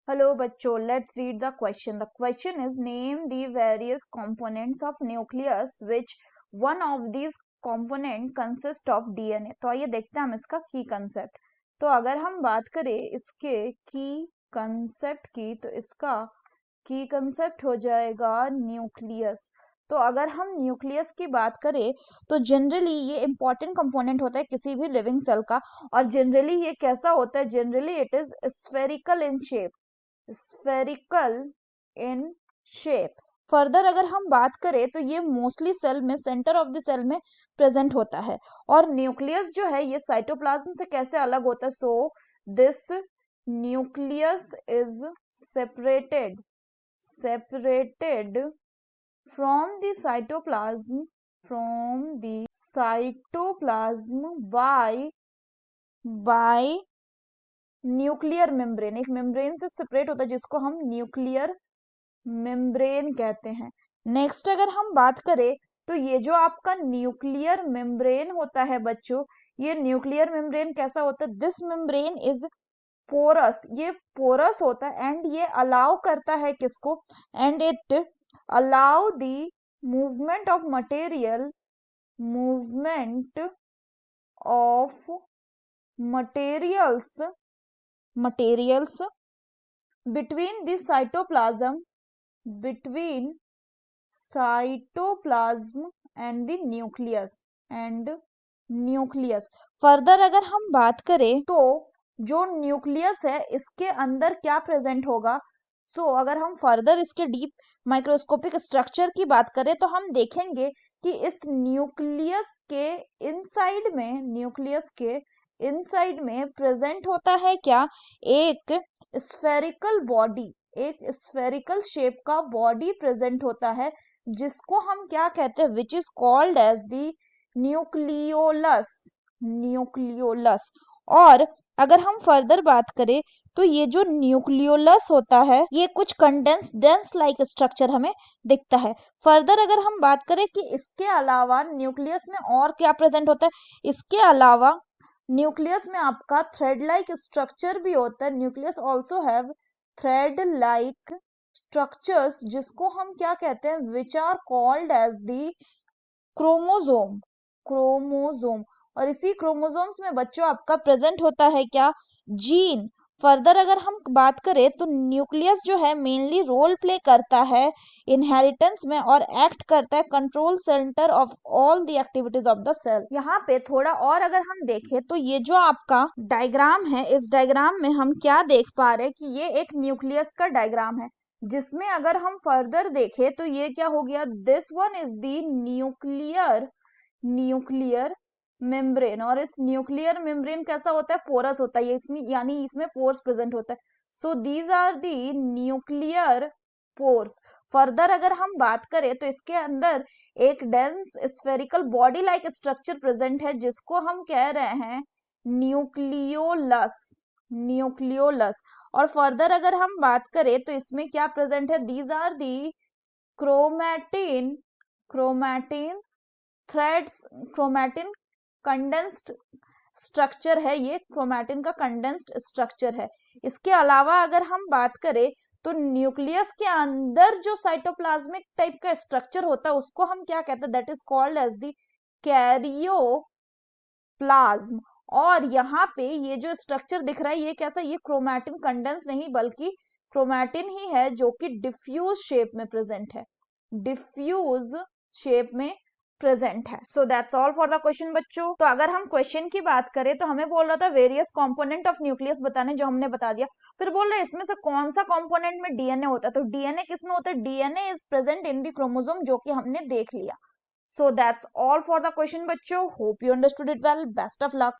Hello बच्चों, let's read the question. The question is name the various components of nucleus which one of these component consist of DNA. तो आइए देखते हैं हम इसका की कंसेप्ट. तो अगर हम बात करें इसके की कंसेप्ट की तो इसका की कंसेप्ट हो जाएगा न्यूक्लियस. तो अगर हम न्यूक्लियस की बात करें तो जनरली ये इंपॉर्टेंट कंपोनेंट होता है किसी भी लिविंग सेल का. और जनरली ये कैसा होता है? Generally it is spherical in shape. Spherical in shape. Further अगर हम बात करें तो ये मोस्टली सेल में सेंटर ऑफ द सेल में प्रेजेंट होता है. और न्यूक्लियस जो है ये साइटोप्लाज्म से कैसे अलग होता है? So this nucleus is separated from the cytoplasm by nuclear membrane. एक मेम्ब्रेन से सेपरेट होता है जिसको हम न्यूक्लियर मेम्ब्रेन कहते हैं. नेक्स्ट अगर हम बात करें तो ये जो आपका न्यूक्लियर मेम्ब्रेन होता है बच्चों, ये न्यूक्लियर मेम्ब्रेन कैसा होता है? This membrane is porous. ये पोरस होता है एंड ये अलाउ करता है किसको? And it allow the movement of materials between the cytoplasm and the nucleus. Further अगर हम बात करें तो जो न्यूक्लियस है इसके अंदर क्या प्रेजेंट होगा? अगर हम फर्दर इसके डीप माइक्रोस्कोपिक स्ट्रक्चर की बात करें तो हम देखेंगे कि इस न्यूक्लियस के इनसाइड में प्रेजेंट होता है क्या? एक स्फेरिकल शेप का बॉडी प्रेजेंट होता है जिसको हम क्या कहते हैं? Which is called as the nucleolus. और अगर हम फर्दर बात करें तो ये जो न्यूक्लियोलस होता है ये कुछ कंडेंस लाइक स्ट्रक्चर हमें दिखता है. फर्दर अगर हम बात करें कि इसके अलावा न्यूक्लियस में और क्या प्रेजेंट होता है, इसके अलावा न्यूक्लियस में आपका थ्रेड लाइक स्ट्रक्चर भी होता है. Nucleus also have thread like structures जिसको हम क्या कहते हैं? Which are called as the chromosome. और इसी क्रोमोजोम्स में बच्चों आपका प्रेजेंट होता है क्या? जीन. फर्दर अगर हम बात करें तो न्यूक्लियस जो है मेनली रोल प्ले करता है इनहेरिटेंस में और एक्ट करता है control centre of all the activities of the cell. यहाँ पे थोड़ा और अगर हम देखें तो ये जो आपका डायग्राम है इस डायग्राम में हम क्या देख पा रहे हैं कि ये एक न्यूक्लियस का डायग्राम है जिसमें अगर हम फर्दर देखें तो ये क्या हो गया? This one is the nuclear membrane. और इस न्यूक्लियर मेम्ब्रेन कैसा होता है? पोरस होता है. इसमें यानी इसमें पोर्स प्रेजेंट होता है. So these are the nuclear pores. Further अगर हम बात करें तो इसके अंदर एक dense spherical body like structure present है जिसको हम कह रहे हैं न्यूक्लियोलस. और फर्दर अगर हम बात करें तो इसमें क्या प्रेजेंट है? These are the chromatin threads. Chromatin condensed structure है, ये क्रोमैटिन का कंडेंस्ड स्ट्रक्चर है. इसके अलावा अगर हम बात करें तो न्यूक्लियस के अंदर जो साइटोप्लाज्मिक टाइप का स्ट्रक्चर होता है उसको हम क्या कहते हैं? That is called as the karyoplasm. और यहाँ पे ये जो स्ट्रक्चर दिख रहा है ये कैसा? ये क्रोमैटिन कंडेंस नहीं बल्कि क्रोमैटिन ही है जो कि डिफ्यूज शेप में प्रेजेंट है. सो that's all for the question बच्चों. तो अगर हम क्वेश्चन की बात करें तो हमें बोल रहा था वेरियस कंपोनेंट ऑफ न्यूक्लियस बताने, जो हमने बता दिया. फिर बोल रहे इसमें से कौन सा कंपोनेंट में डीएनए होता है. तो डीएनए किस में होता है? DNA is present in the chromosome, जो कि हमने देख लिया. So that's all for the question बच्चों. Hope you understood it well. Best of luck.